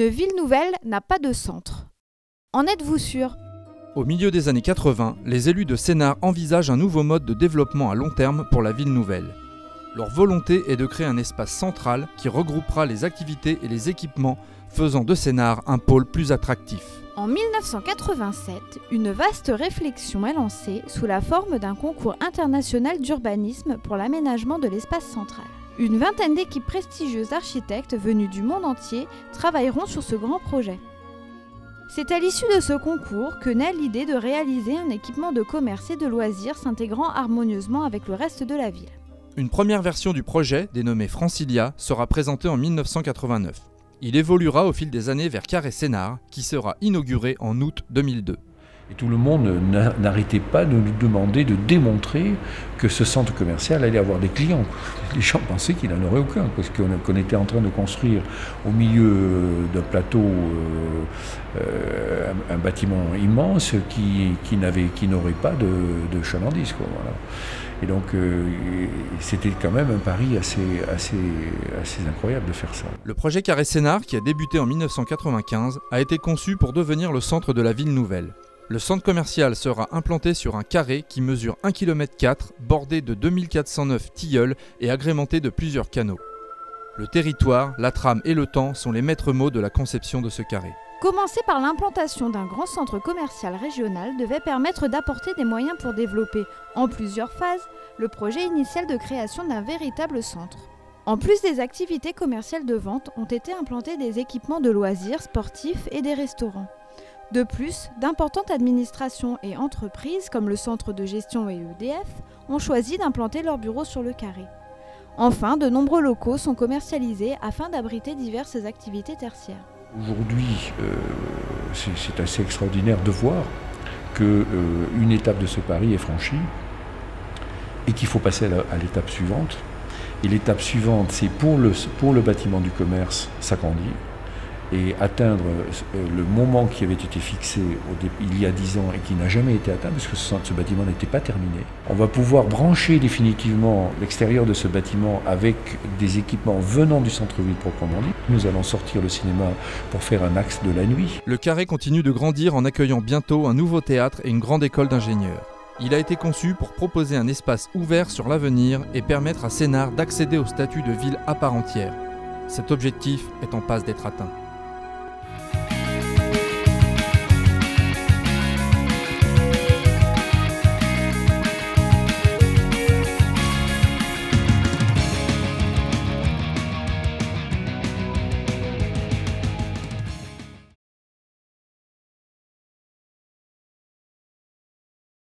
Une ville nouvelle n'a pas de centre. En êtes-vous sûr ? Au milieu des années 80, les élus de Sénart envisagent un nouveau mode de développement à long terme pour la ville nouvelle. Leur volonté est de créer un espace central qui regroupera les activités et les équipements, faisant de Sénart un pôle plus attractif. En 1987, une vaste réflexion est lancée sous la forme d'un concours international d'urbanisme pour l'aménagement de l'espace central. Une vingtaine d'équipes prestigieuses d'architectes venus du monde entier travailleront sur ce grand projet. C'est à l'issue de ce concours que naît l'idée de réaliser un équipement de commerce et de loisirs s'intégrant harmonieusement avec le reste de la ville. Une première version du projet, dénommée Francilia, sera présentée en 1989. Il évoluera au fil des années vers Carré Sénart, qui sera inauguré en août 2002. Et tout le monde n'arrêtait pas de nous demander de démontrer que ce centre commercial allait avoir des clients. Les gens pensaient qu'il n'en aurait aucun, parce qu'on était en train de construire au milieu d'un plateau un bâtiment immense qui n'aurait pas de chalandise, quoi, voilà. Et donc c'était quand même un pari assez incroyable de faire ça. Le projet Carré Sénart, qui a débuté en 1995, a été conçu pour devenir le centre de la ville nouvelle. Le centre commercial sera implanté sur un carré qui mesure 1,4 km, bordé de 2409 tilleuls et agrémenté de plusieurs canaux. Le territoire, la trame et le temps sont les maîtres mots de la conception de ce carré. Commencer par l'implantation d'un grand centre commercial régional devait permettre d'apporter des moyens pour développer, en plusieurs phases, le projet initial de création d'un véritable centre. En plus des activités commerciales de vente, ont été implantés des équipements de loisirs sportifs et des restaurants. De plus, d'importantes administrations et entreprises, comme le centre de gestion et EDF, ont choisi d'implanter leurs bureaux sur le carré. Enfin, de nombreux locaux sont commercialisés afin d'abriter diverses activités tertiaires. Aujourd'hui, c'est assez extraordinaire de voir qu'une étape de ce pari est franchie et qu'il faut passer à l'étape suivante. Et l'étape suivante, c'est pour le bâtiment du commerce s'agrandir et atteindre le moment qui avait été fixé il y a 10 ans et qui n'a jamais été atteint parce que ce bâtiment n'était pas terminé. On va pouvoir brancher définitivement l'extérieur de ce bâtiment avec des équipements venant du centre-ville proprement dit. Nous allons sortir le cinéma pour faire un axe de la nuit. Le carré continue de grandir en accueillant bientôt un nouveau théâtre et une grande école d'ingénieurs. Il a été conçu pour proposer un espace ouvert sur l'avenir et permettre à Sénart d'accéder au statut de ville à part entière. Cet objectif est en passe d'être atteint.